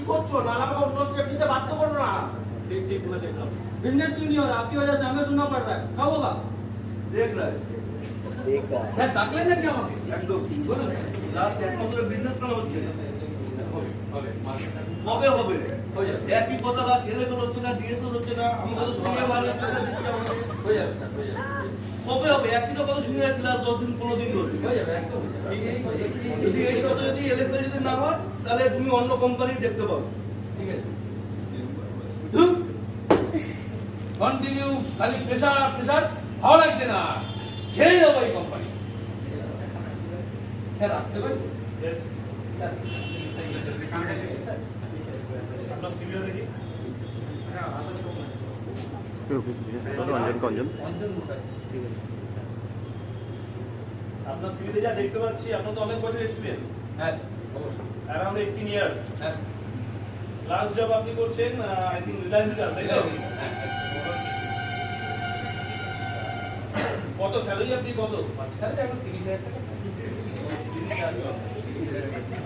কি করছো? नाला का उनको स्टेप नीचे बात तो करो ना। ठीक ठीक मैं देख रहा हूँ। बिजनेस क्यों नहीं हो रहा? आपकी वजह से हमें सुनना पड़ रहा है। कब होगा? देख रहा है सर दाखले दें क्या वहाँ? একদম बोलो লাস্ট এক বছরের বিজনেস প্ল্যান হচ্ছে না। হবে मार्केट কবে হবে? हो जाएगा একই কথা লাস্ট এলেভেল হচ্ছে না, ডিএসও হচ্ছে না, আমাদের তো সিএ ভালো প্রেসার দিচ্ছে আমাদের। हो जाएगा सर हो जाएगा কবে হবে? একই তো কথা শুনে যাচ্ছি লাস্ট 10 দিন 15 দিন ধরে। हो जाएगा एकदम हो जाएगा যদি এই সপ্তাহে যদি এলেভেল যদি না হয় তাহলে তুমি অন্য কোম্পানি দেখতে পাবে। ठीक है कंटिन्यू खाली प्रेशर प्रेशर भाव লাগছে না ছেড়ে দাও এই কোম্পানি স্যার আসতে পারি यस স্যার अपना सीवीआर देखिए অঞ্জন অঞ্জন মুখার্জি ঠিক আছে আপনার সিভিতে যা দেখতে পাচ্ছি আপনার তো অনেক বছর এক্সপিরিয়েন্স হ্যাঁ স্যার অবশ্যই অ্যারাউন্ড 18 ইয়ার্স হ্যাঁ লাস্ট জব আপনি করছেন আই থিংক রিলায়েন্স কার তাই তো হ্যাঁ কত স্যালারি আপনি কত স্যার এখন 30,000 টাকা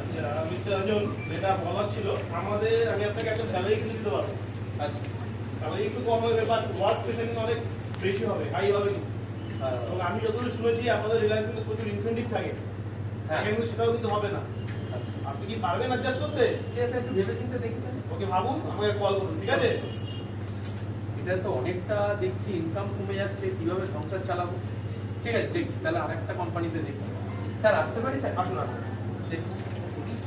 আচ্ছা মিস্টার অঞ্জন যেটা বলার ছিল আমাদের আমি আপনাকে একটা স্যালারি কিন্তু দিতে পারবো আচ্ছা স্যালারি একটু কম হবে বাট ওয়ার্ক প্রেশার কিন্তু অনেক বেশি হবে হাই হবে কিন্তু এবং আমি যতদূর শুনেছি আপনাদের রিলায়েন্সে প্রচুর ইনসেন্টিভ থাকে হ্যাঁ কিন্তু সেটাও কিন্তু হবে না আচ্ছা আপনি কি পারবেন অ্যাডজাস্ট করতে ঠিক আছে একটু ভেবেচিন্তে দেখবেন ওকে ভাবুন আমাকে কল করুন ঠিক আছে এটা তো অনেকটা দেখছি ইনকাম কমে যাচ্ছে কিভাবে সংসার চালাবো ঠিক আছে দেখছি তাহলে আরেকটা কোম্পানিতে দেখি স্যার আসতে পারি স্যার আসুন আসুন দেখি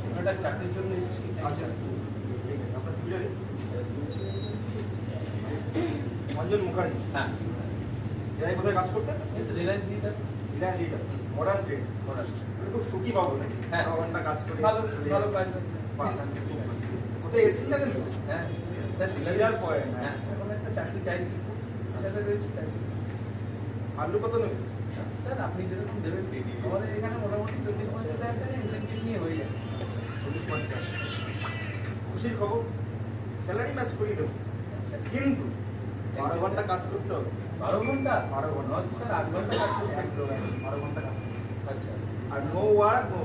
ছোটটা চাকরির জন্য এসেছি আচ্ছা ঠিক আছে আপনার সুবিধা অঞ্জন মুখার্জি হ্যাঁ এরাই কোথায় কাজ করতেন এই তো Reliance digital Reliance digital modern trade খুব সুখী পাবো নাকি হ্যাঁ। 12 ঘন্টা কাজ করে ভালো ভালো কাজ বাহ, কোথায় এসেছেন না কিন্তু হ্যাঁ স্যার Dealer রিলায়েন্স point, হ্যাঁ এখন একটা চাকরি চাইছি আশা রয়েছে তাই আলু কত নেবে স্যার আপনি যেরকম দেবেন আমাদের এখানে মোটামুটি 40-50,000 টাকা ইনসেন্টিভ নিয়ে হয়ে যায় 40-50 খুশির খবর স্যালারি ম্যাচ করিয়ে দেবো কিন্তু 12 ঘন্টা কাজ করতে হবে 12 ঘন্টা 12 ঘন্টা। নয় স্যার 8 ঘন্টা কাজ করতে হবে। একদম 12 ঘন্টা কাজ করতে হবে। আচ্ছা আর নো ওয়ার্ক নো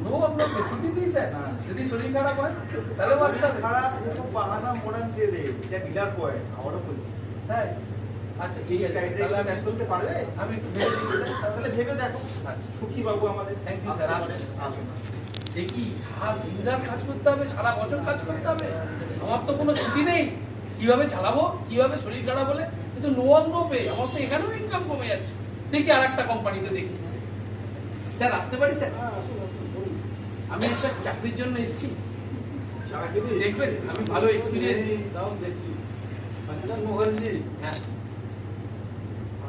নো আপনার ছুটি দিই স্যার হ্যাঁ। যদি শরীর খারাপ হয় তাহলে বাচ্চা খারাপ ওসব বাহানা মডার্ন ট্রেডে এটা ডিলার পয়েন্ট আমারও বলছি তাই আচ্ছা ঠিক আছে টাইটেল তাহলে ম্যাচ করতে পারবে আমি একটু ভেবে দিই স্যার তাহলে ভেবে দেখো আচ্ছা সুখী বাবু আমাদের Thank you, sir. আসতে পারেন। আসুন সে কি সারা দিন কাজ করতে হবে সারা বছর কাজ করতে হবে আমার তো কোনো ছুটি নেই কিভাবে চালাবো কিভাবে শরীর খারাপ হলে কিন্তু নো ওয়ার্ক নো পে আমার তো এখানেও ইনকাম কমে যাচ্ছে দেখি আর একটা কোম্পানিতে দেখি স্যার আসতে পারি স্যার আমি একটা চাকরির জন্য এসেছি দেখবেন আমি ভালো এক্সপিরিয়েন্স দাও দেখছি অঞ্জন মুখার্জি হ্যাঁ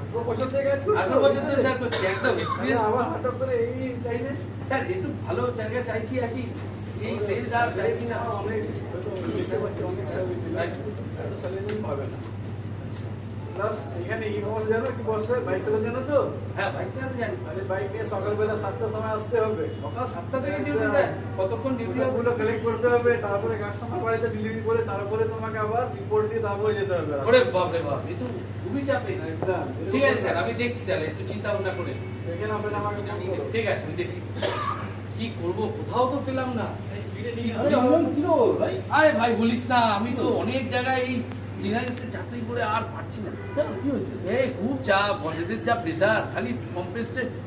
18 বছর থেকে কাজ 18 বছর ধরে স্যার করছি একদম এক্সপিরিয়েন্স আবার হঠাৎ করে এই চাইলে স্যার একটু ভালো জায়গা চাইছি আর কি এই সেলস আর চাইছি না অনেক স্যালারি পাবে না প্লাস এখানে ইনভলভ জানো কি বসে বাইক চালাতে জানো তো হ্যাঁ বাইক চালাতে জানি আরে বাইক নিয়ে সকালবেলা 7টার সময় আসতে হবে সকাল 7টা থেকে ডিউটি স্যার কতক্ষণ ডিউটি হবে ওগুলো কালেক্ট করতে হবে তারপরে কাস্টমার বাড়িতে ডেলিভারি করে তারপরে তোমাকে আবার রিপোর্ট দিয়ে তারপরে যেতে হবে ওরে বাপ রে বাপ এ তো খুবই চাপে একদম ঠিক আছে স্যার আমি দেখছি তাহলে একটু চিন্তা ভাবনা করে দেখে না পেলে আমাকে ফোন করো ঠিক আছে আমি দেখি কি করব কোথাও তো পেলাম না আরে অমন কি রে ভাই? আরে ভাই বলিস না আমি তো অনেক জায়গায় এই রিলায়েন্সে চাকরি করে আর পারছি না কেন কি হয়েছে? এই খুব চাপ বসেদের যা প্রেশার খালি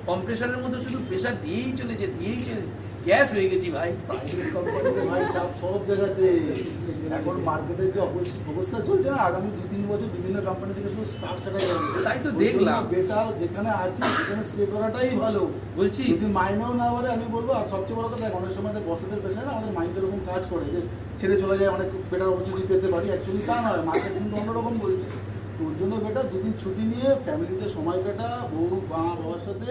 কম্প্রেশনের মধ্যে শুধু প্রেশার দিয়েই চলেছে গ্যাস হয়ে গেছি ভাই প্রাইভেট কোম্পানিতে ভাই চাপ সব জায়গাতে। এখন মার্কেটের যে অবস্থা চলছে না, আগামী 2-3 বছর বিভিন্ন কোম্পানি থেকে শুধু স্টাফ ছাড়াই যাবে। তাই তো দেখলাম। বেটার যেখানে আছি সেখানে স্টে করাটাই ভালো। বলছি যদি মাইনেও না বলে আমি বলবো, আর সবচেয়ে বড় কথা অনেক সময় বসেদের পেশা না আমাদের মাইন্ড এরকম কাজ করে যে ছেড়ে চলে যায়, অনেক বেটার অপরচুনিটি পেতে পারি। অ্যাকচুয়ালি তা নয়, মার্কেট কিন্তু অন্যরকম বলছে। তোর জন্য বেটার 2 দিন ছুটি নিয়ে ফ্যামিলিতে সময় কাটা, বউ মা বাবার সাথে